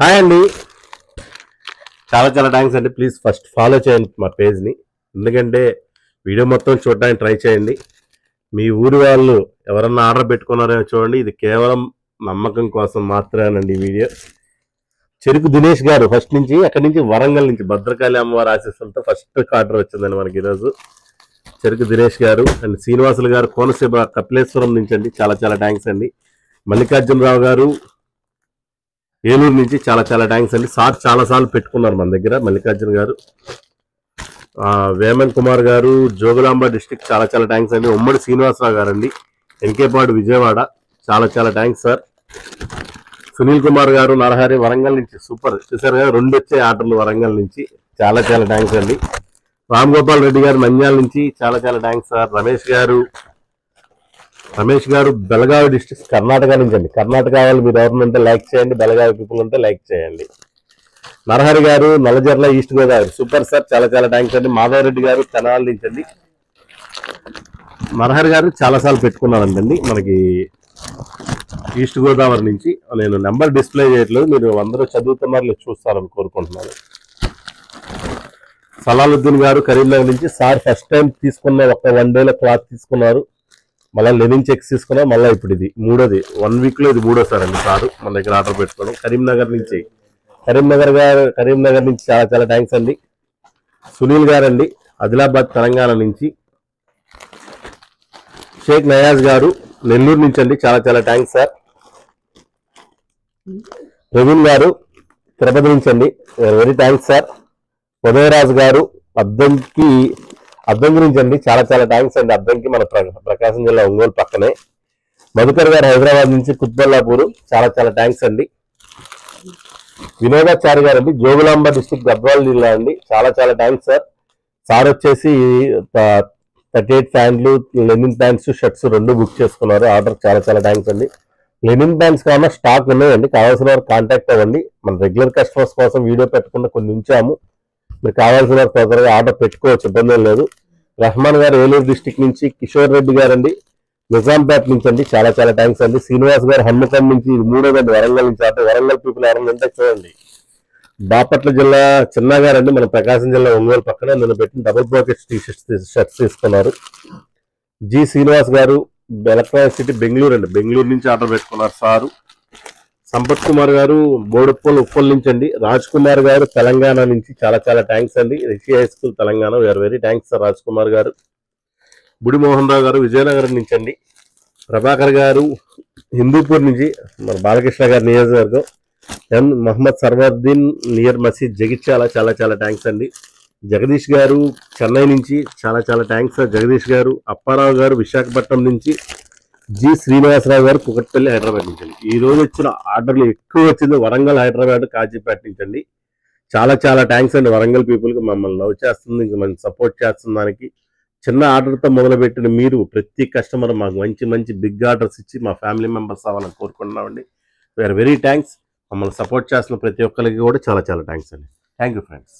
Hi అండి, చాలా చాలా థ్యాంక్స్ అండి. ప్లీజ్ ఫస్ట్ ఫాలో చేయండి మా పేజ్ని. ఎందుకంటే వీడియో మొత్తం చూడడానికి ట్రై చేయండి. మీ ఊరి వాళ్ళు ఎవరన్నా ఆర్డర్ పెట్టుకున్నారేమో చూడండి. ఇది కేవలం నమ్మకం కోసం మాత్రమేనండి ఈ వీడియో. చెరుకు దినేష్ గారు ఫస్ట్ నుంచి అక్కడి నుంచి వరంగల్ నుంచి భద్రకాళి అమ్మవారి ఆశీస్సులతో ఫస్ట్ ఆర్డర్ వచ్చిందండి మనకి ఈరోజు. చెరుకు దినేష్ గారు అండ్ శ్రీనివాసులు గారు కోనసీమ కపిలేశ్వరం నుంచి అండి, చాలా చాలా థ్యాంక్స్ అండి. మల్లికార్జునరావు గారు ఏలూరు నుంచి చాలా చాలా థ్యాంక్స్ అండి. సార్ చాలా సార్లు పెట్టుకున్నారు మన దగ్గర. మల్లికార్జున గారు, వేమన్ కుమార్ గారు జోగులాంబ డిస్టిక్, చాలా చాలా థ్యాంక్స్ అండి. ఉమ్మడి శ్రీనివాసరావు గారు అండి, ఎన్కేపాడు విజయవాడ, చాలా చాలా థ్యాంక్స్ సార్. సునీల్ కుమార్ గారు నరహరి వరంగల్ నుంచి, సూపర్ చూసారు కదా, 2 వచ్చే ఆర్డర్లు వరంగల్ నుంచి, చాలా చాలా థ్యాంక్స్ అండి. రామ్ గోపాల్ రెడ్డి గారు నంద్యాల నుంచి, చాలా చాలా థ్యాంక్స్ సార్. రమేష్ గారు బెళగావి డిస్ట్రిక్ట్ కర్ణాటక నుంచి అండి. కర్ణాటక వాళ్ళు మీరు ఎవరినంటే లైక్ చేయండి, బెళగావి పీపుల్ ఉంటే లైక్ చేయండి. నరహరి గారు Nallajerla east Godavari, super sir, చాలా చాలా థ్యాంక్స్ అండి. మాధవరెడ్డి గారు తెనాలి నుంచి అండి. నరహరి గారు చాలాసార్లు పెట్టుకున్నారంటండి మనకి ఈస్ట్ గోదావరి నుంచి. నేను నెంబర్ డిస్ప్లే చేయట్లేదు, మీరు అందరూ చదువుతున్నారు చూస్తారని కోరుకుంటున్నాను. సలాలుద్దీన్ గారు కరీంనగర్ నుంచి, సార్ ఫస్ట్ టైం తీసుకున్న ఒక 1 డేలో క్లాత్ తీసుకున్నారు, మళ్ళీ లెనిన్ చెక్స్ తీసుకున్నాం, మళ్ళీ ఇప్పుడు ఇది 3వది, 1 వీక్లో ఇది 3వసారి అండి సారు మన దగ్గర ఆర్డర్ పెట్టుకోవడం. కరీంనగర్ నుంచి చాలా చాలా థ్యాంక్స్ అండి. సునీల్ గారు అండి ఆదిలాబాద్ తెలంగాణ నుంచి. షేక్ నయాజ్ గారు నెల్లూరు నుంచి అండి, చాలా చాలా థ్యాంక్స్ సార్. ప్రవీణ్ గారు తిరుపతి నుంచి అండి, వెరీ థ్యాంక్స్ సార్. ఉదయరాజు గారు అద్దంకి నుంచి అండి, చాలా చాలా థ్యాంక్స్ అండి. అద్దంకి మన ప్రకాశం జిల్లా ఒంగోలు పక్కనే. మధుకర్ గారు హైదరాబాద్ నుంచి కుత్బల్లాపూర్, చాలా చాలా థ్యాంక్స్ అండి. వినోదాచారి గారు అండి జోగులాంబ డిస్టిక్ గద్వాల జిల్లా అండి, చాలా చాలా థ్యాంక్స్ సార్. సార్ వచ్చేసి 38 ప్యాంట్లు, లెనిన్ ప్యాంట్స్, షర్ట్స్ 2 బుక్ చేసుకున్నారు ఆర్డర్, చాలా చాలా థ్యాంక్స్ అండి. లెనిన్ ప్యాంట్స్ కావాలన్నా స్టాక్ ఉన్నాయండి, కావాల్సిన వారు కాంటాక్ట్ అవ్వండి. మన రెగ్యులర్ కస్టమర్స్ కోసం వీడియో పెట్టకుండా కొన్ని ఉంచాము, మీరు కావాల్సిన వారు తొందరగా ఆర్డర్ పెట్టుకోవచ్చు, ఇబ్బంది లేదు. రెహమాన్ గారు ఏలూరు డిస్టిక్ నుంచి. కిషోర్ రెడ్డి గారు అండి నిజాంపేట నుంచి అండి, చాలా చాలా థ్యాంక్స్ అండి. శ్రీనివాస్ గారు హన్మకొండ నుంచి, ఇది 3వదండి వరంగల్ నుంచి. అంటే వరంగల్ పీపుల్ ఎవరంటే చూడండి. బాపట్ల జిల్లా చిన్న గారు అండి మన ప్రకాశం జిల్లా ఒంగోలు పక్కన, నేను పెట్టిన డబుల్ పాకెట్ షర్ట్స్ తీసుకున్నారు. జి శ్రీనివాస్ గారు ఎలక్ట్రానిక్ సిటీ బెంగళూరు అండి, బెంగళూరు నుంచి ఆర్డర్ పెట్టుకున్నారు సారు. సంపత్ కుమార్ గారు ఉప్పల్ నుంచి అండి. రాజ్ కుమార్ గారు తెలంగాణ నుంచి, చాలా చాలా థ్యాంక్స్ అండి. Rishi high school Telangana, we are very thanks sir Raj Kumar garu. Budi Mohan Rao గారు విజయనగరం నుంచి అండి. ప్రభాకర్ గారు హిందూపూర్ నుంచి, మన బాలకృష్ణ గారి నియోజకవర్గం. ఎన్ మహమ్మద్ సర్వద్దీన్ నియర్ మసీద్ జగిత్యాల, చాలా చాలా థ్యాంక్స్ అండి. జగదీష్ గారు చెన్నై నుంచి, చాలా చాలా థ్యాంక్స్ సార్ జగదీష్ గారు. అప్పారావు గారు విశాఖపట్నం నుంచి. జి శ్రీనివాసరావు గారు కుకట్పల్లి హైదరాబాద్ నుంచి అండి. ఈ రోజు వచ్చిన ఆర్డర్లు ఎక్కువ వచ్చింది వరంగల్, హైదరాబాద్, కాజీపేట నుంచి అండి. చాలా చాలా థ్యాంక్స్ అండి. వరంగల్ పీపుల్కి మమ్మల్ని లవ్ చేస్తుంది, ఇంకా మనం సపోర్ట్ చేస్తున్న దానికి. చిన్న ఆర్డర్తో మొదలుపెట్టిన మీరు ప్రతి కస్టమర్ మాకు మంచి మంచి బిగ్ ఆర్డర్స్ ఇచ్చి మా ఫ్యామిలీ మెంబర్స్ అవ్వాలని కోరుకుంటున్నామండి. We are very thanks. మమ్మల్ని సపోర్ట్ చేస్తున్న ప్రతి ఒక్కరికి కూడా చాలా చాలా థ్యాంక్స్ అండి. Thank you friends.